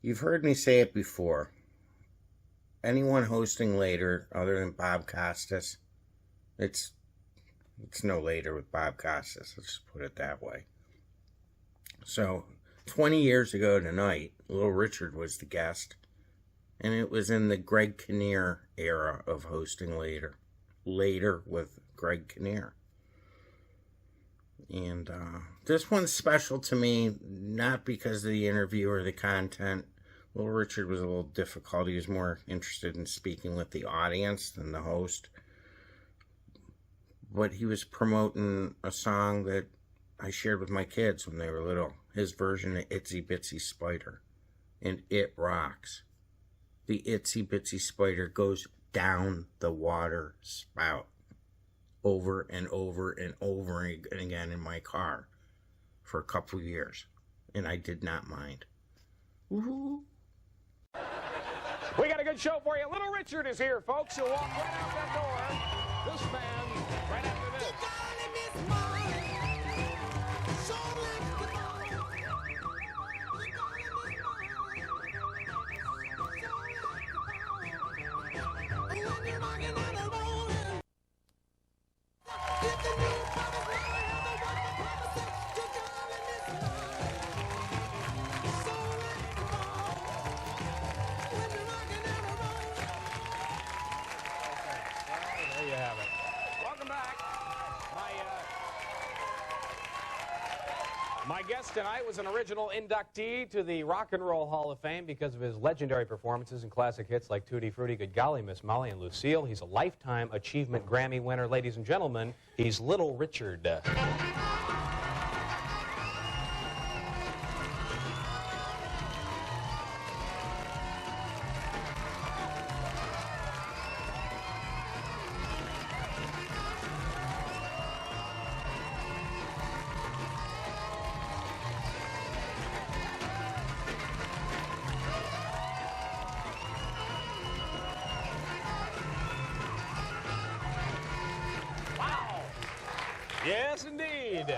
You've heard me say it before. Anyone hosting later other than Bob Costas, it's no later with Bob Costas. Let's just put it that way. So, 20 years ago tonight, Little Richard was the guest, and it was in the Greg Kinnear era of hosting later. Later with Greg Kinnear. And this one's special to me, not because of the interview or the content. Little Richard was a little difficult. He was more interested in speaking with the audience than the host. But he was promoting a song that I shared with my kids when they were little. His version of Itsy Bitsy Spider. And it rocks. The Itsy Bitsy Spider goes down the water spout. Over and over and over again in my car. For a couple of years. And I did not mind. Woohoo! We got a good show for you. Little Richard is here, folks. He'll walk right out that door. This man, right after this. My guest tonight was an original inductee to the Rock and Roll Hall of Fame because of his legendary performances in classic hits like Tutti Frutti, Good Golly, Miss Molly, and Lucille. He's a Lifetime Achievement Grammy winner. Ladies and gentlemen, he's Little Richard. Yes, indeed.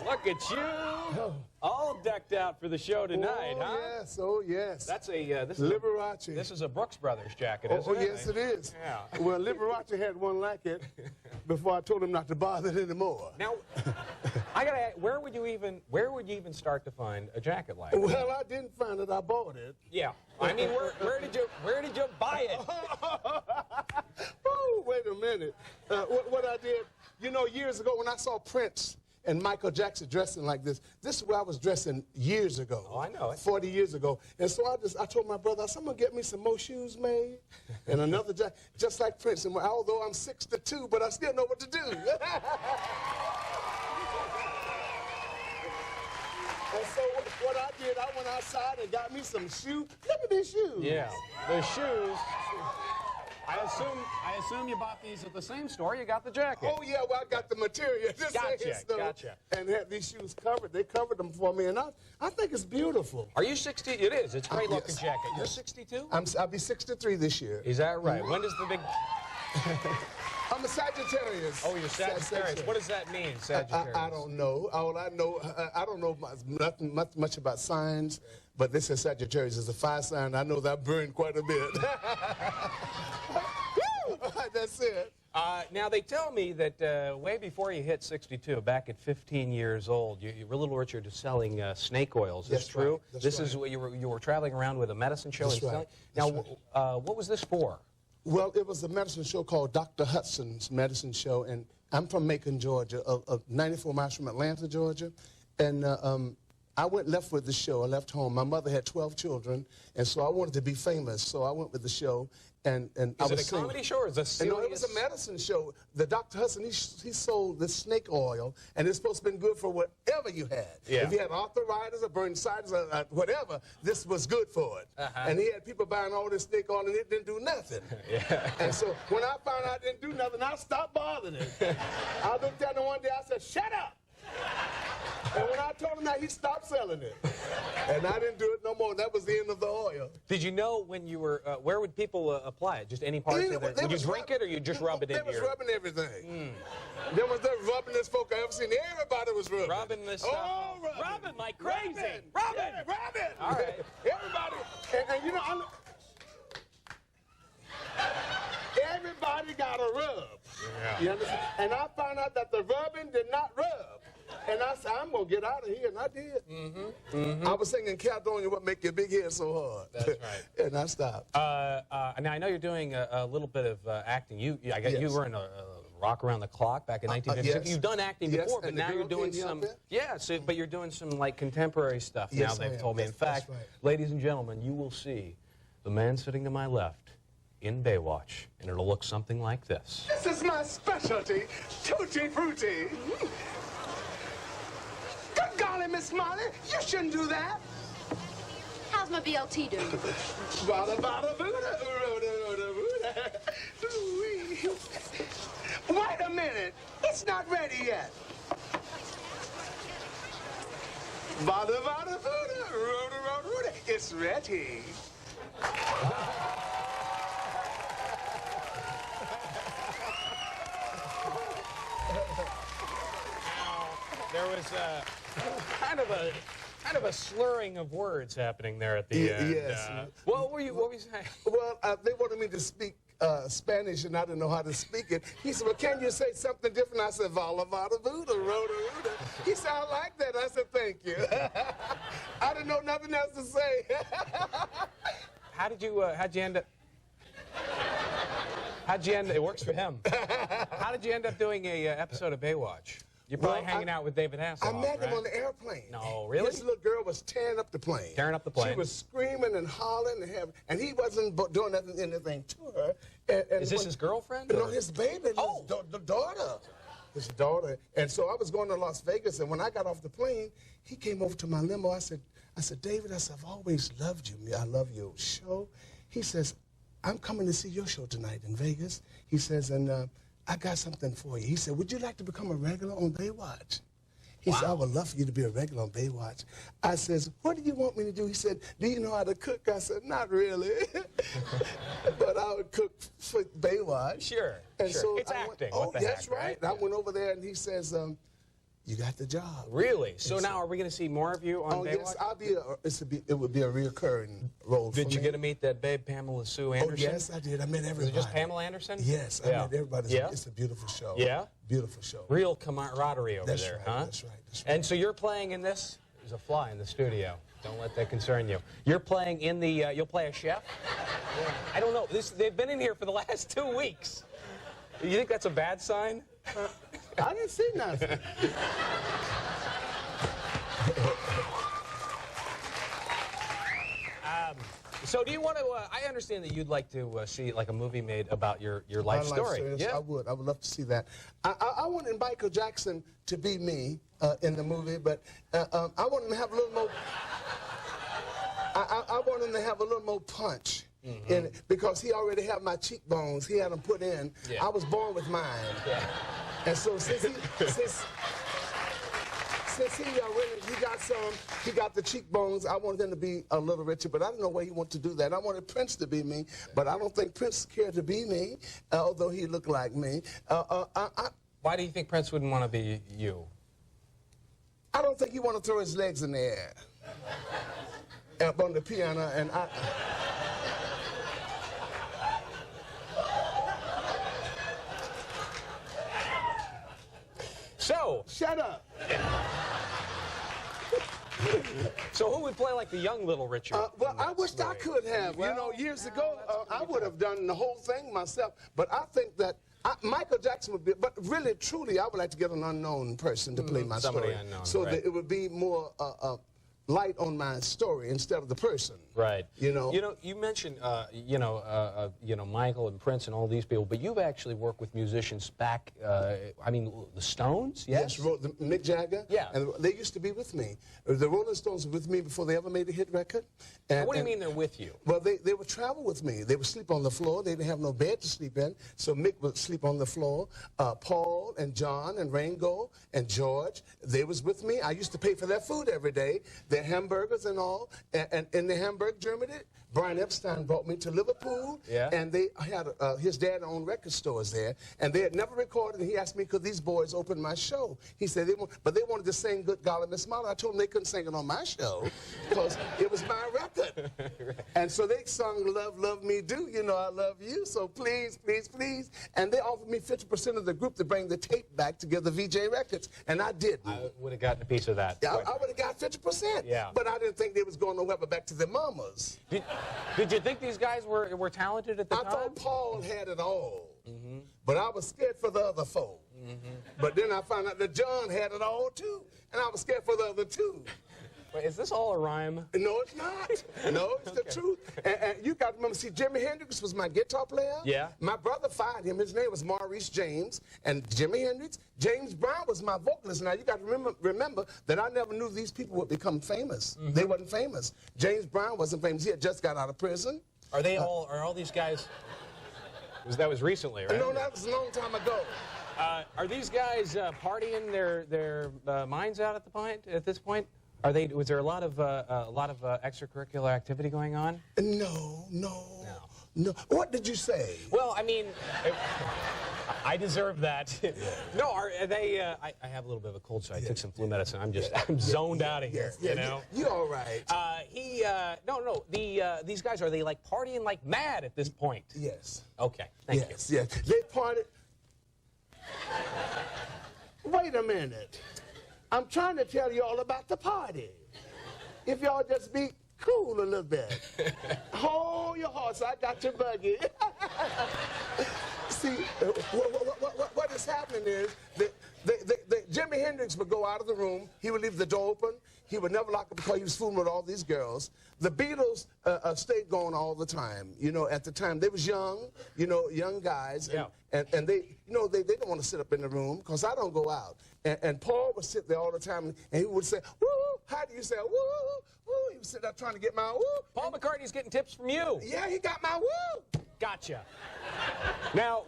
Look at you, all decked out for the show tonight, huh? Yes, oh yes. That's a Liberace. This is a Brooks Brothers jacket, isn't it? Oh yes, it is. Yeah. Well, Liberace had one like it before I told him not to bother it anymore. Now, I gotta ask, where would you even start to find a jacket like that? Well, I didn't find it. I bought it. Yeah. I mean, where did you buy it? Oh, wait a minute. What I did, you know, years ago when I saw Prince and Michael Jackson dressing like this is where I was dressing years ago. Oh, I know it. 40 years ago. And so I told my brother, I said, I'm going to get me some more shoes made and another jacket, just like Prince. And although I'm 6'2", but I still know what to do. And so what I did, I went outside and got me some shoes. Look at these shoes. Yeah, the shoes. I assume you bought these at the same store you got the jacket. Oh, yeah, well, I got the material. Gotcha. And had these shoes covered. They covered them for me, and I think it's beautiful. Are you 60? It is. It's a great looking jacket. You're 62? I'll be 63 this year. Is that right? When does the big... I'm a Sagittarius. Oh, you're Sagittarius. What does that mean, Sagittarius? I don't know. All I know, I don't know much about signs, but this is Sagittarius. It's a fire sign. I know that I burned quite a bit. That's it. Now, they tell me that way before you hit 62, back at 15 years old, you were Little Richard selling snake oils. Is this true? Right. This is what you were traveling around with a medicine show and selling? Now, what was this for? Well, it was a medicine show called Dr. Hudson's Medicine Show, and I'm from Macon, Georgia, 94 miles from Atlanta, Georgia. And I left with the show. I left home. My mother had 12 children, and so I wanted to be famous, so I went with the show. And I was it a comedy show or is it a serious? No, it was a medicine show. The Dr. Hudson, he sold this snake oil, and it's supposed to have been good for whatever you had. Yeah. If you had arthritis or bursitis or whatever, this was good for it. And he had people buying all this snake oil, and it didn't do nothing. Yeah. And so when I found out it didn't do nothing, I stopped bothering it. I looked at him one day, I said, "Shut up!" And when I told him that, he stopped selling it. And I didn't do it no more. That was the end of the oil. Did you know when you were, where would people apply it? Just any parts of it? Would you drink it or you just rub it in your... They was rubbing everything. They was the rubbingest folk I ever seen. Everybody was rubbing. Rubbing this stuff. Oh, rubbing. Rubbing like crazy. Rubbing. All right. Everybody And you know, everybody got a rub. Yeah. You understand? And I found out that the rubbing did not rub. And I said, I'm going to get out of here, and I did. I was singing Caledonia, What Make Your Big Head So Hard. That's right. And I stopped. Now, I know you're doing a little bit of acting. I guess you were in a Rock Around the Clock back in 1956. Yes. You've done acting Yes, before, but and the now you're girl doing came some... out there? Yeah, but you're doing some, like, contemporary stuff Yes, now, I they've am. told me. In That's fact, right. ladies and gentlemen, you will see the man sitting to my left in Baywatch, and it'll look something like this. This is my specialty, Tutti Frutti. Good golly, Miss Molly, you shouldn't do that. How's my BLT doing? Bada, bada, booda, ooda, ooda, ooda. Ooh-wee. Wait a minute, it's not ready yet. Bada, bada, booda, ooda, ooda, ooda. It's ready. There was kind of a slurring of words happening there at the end. Yes. What were you saying? Well, they wanted me to speak Spanish, and I didn't know how to speak it. He said, well, can you say something different? I said, Vala, Vada, Buda, Roda, Ruda. He said, I like that. I said, thank you. I didn't know nothing else to say. How'd you end up... It works for him. How did you end up doing a episode of Baywatch? You're probably hanging out with David Hasselhoff, I met him right? on the airplane. No, really? This little girl was tearing up the plane. Tearing up the plane. She was screaming and hollering and he wasn't doing anything to her. And Is this his girlfriend? No, or? his baby, the daughter. His daughter. And so I was going to Las Vegas, and when I got off the plane, he came over to my limo. I said, David, I've always loved you. I love your show. He says, I'm coming to see your show tonight in Vegas. He says, and I got something for you. He said, would you like to become a regular on Baywatch? He said, I would love for you to be a regular on Baywatch. I says, what do you want me to do? He said, do you know how to cook? I said, not really. But I would cook for Baywatch. Sure, and sure. So it's acting. Oh, that's right. I went over there, and he says, you got the job. Really? So now, are we going to see more of you on Baywatch? Yes, it would be a reoccurring role for me. Did you get to meet that babe, Pamela Sue Anderson? Oh, yes, I did. I met everybody. Was it just Pamela Anderson? Yes, I met everybody. Yeah? It's a beautiful show. Yeah? Beautiful show. Real camaraderie over That's there, right, huh? That's right. And so you're playing in this? There's a fly in the studio. Don't let that concern you. You're playing in the, you'll play a chef? Yeah. I don't know. They've been in here for the last 2 weeks. You think that's a bad sign? I didn't see nothing. So do you want to, I understand that you'd like to see like a movie made about your life story. Yes, Yeah? I would love to see that. I wanted Michael Jackson to be me in the movie, but I want him to have a little more, I want him to have a little more punch. In it, because he already had my cheekbones. He had them put in. Yeah. I was born with mine. Yeah. And so since he got the cheekbones, I wanted him to be a little richer, but I don't know where he wanted to do that. I wanted Prince to be me, but I don't think Prince cared to be me, although he looked like me. Why do you think Prince wouldn't want to be you? I don't think he want to throw his legs in the air up on the piano, and So, shut up. So who would play like the young Little Richard? Well, I wished I could have. Well, you know, years now ago, that's I would have done the whole thing myself. But I think that Michael Jackson would be, but really, truly, I would like to get an unknown person to play my somebody story. unknown, so right. that it would be more light on my story instead of the person. Right. You know, you mentioned, Michael and Prince and all these people, but you've actually worked with musicians back, I mean, the Stones, yes? Yes, Mick Jagger. Yeah. And they used to be with me. The Rolling Stones were with me before they ever made a hit record. And, What do you mean they're with you? Well, they would travel with me. They would sleep on the floor. They didn't have no bed to sleep in, so Mick would sleep on the floor. Paul and John and Ringo and George, they was with me. I used to pay for their food every day, their hamburgers and all. And in the Hamburg, Germany, Brian Epstein brought me to Liverpool, and they had his dad owned record stores there, and they had never recorded. And he asked me, could these boys open my show? He said, but they wanted to sing Good Golly Miss Molly. I told them they couldn't sing it on my show because it was my record. And so they sung Love, Love Me Do, you know I love you, so please, please, please. And they offered me 50% of the group to bring the tape back to give the VJ Records, and I didn't. I would have gotten a piece of that. Yeah, I would have got 50%. Yeah. But I didn't think they was going nowhere but back to their mamas. Did you think these guys were talented at the time? I thought Paul had it all. But I was scared for the other four. But then I found out that John had it all too, and I was scared for the other two. Wait, is this all a rhyme? No, it's not. No, it's the truth. And you got to remember, see, Jimi Hendrix was my guitar player. Yeah. My brother fired him. His name was Maurice James. And Jimi Hendrix, James Brown was my vocalist. Now, you got to remember that I never knew these people would become famous. They wasn't famous. James Brown wasn't famous. He had just got out of prison. Are all these guys? That was recently, right? No, that was a long time ago. Are these guys partying their minds out at this point? Was there a lot of extracurricular activity going on? No. What did you say? Well, I mean, I deserve that. No, are they? I have a little bit of a cold, so I took some flu medicine. I'm zoned out of here. You know. You all right? These guys, are they like partying like mad at this point? Yes. Okay. Thank you. Yes. They partied. Wait a minute. I'm trying to tell you all about the party. If y'all just be cool a little bit. Hold your horse, I got your buggy. See, what is happening is that Jimi Hendrix would go out of the room, he would leave the door open, he would never lock it because he was fooling with all these girls. The Beatles stayed going all the time. You know, at the time, they was young, young guys. And they, they don't want to sit up in the room because I don't go out. And Paul would sit there all the time and he would say, woo, how do you say, woo, woo? He would sit there trying to get my woo. Paul McCartney's getting tips from you. Yeah, he got my woo. Gotcha. Now,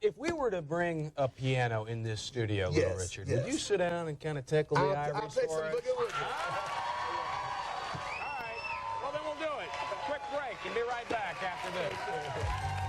if we were to bring a piano in this studio, Little Richard, would you sit down and kind of tickle the ivories I'll play for some us? boogie with you. All right. Well, then we'll do it. A quick break and be right back after this.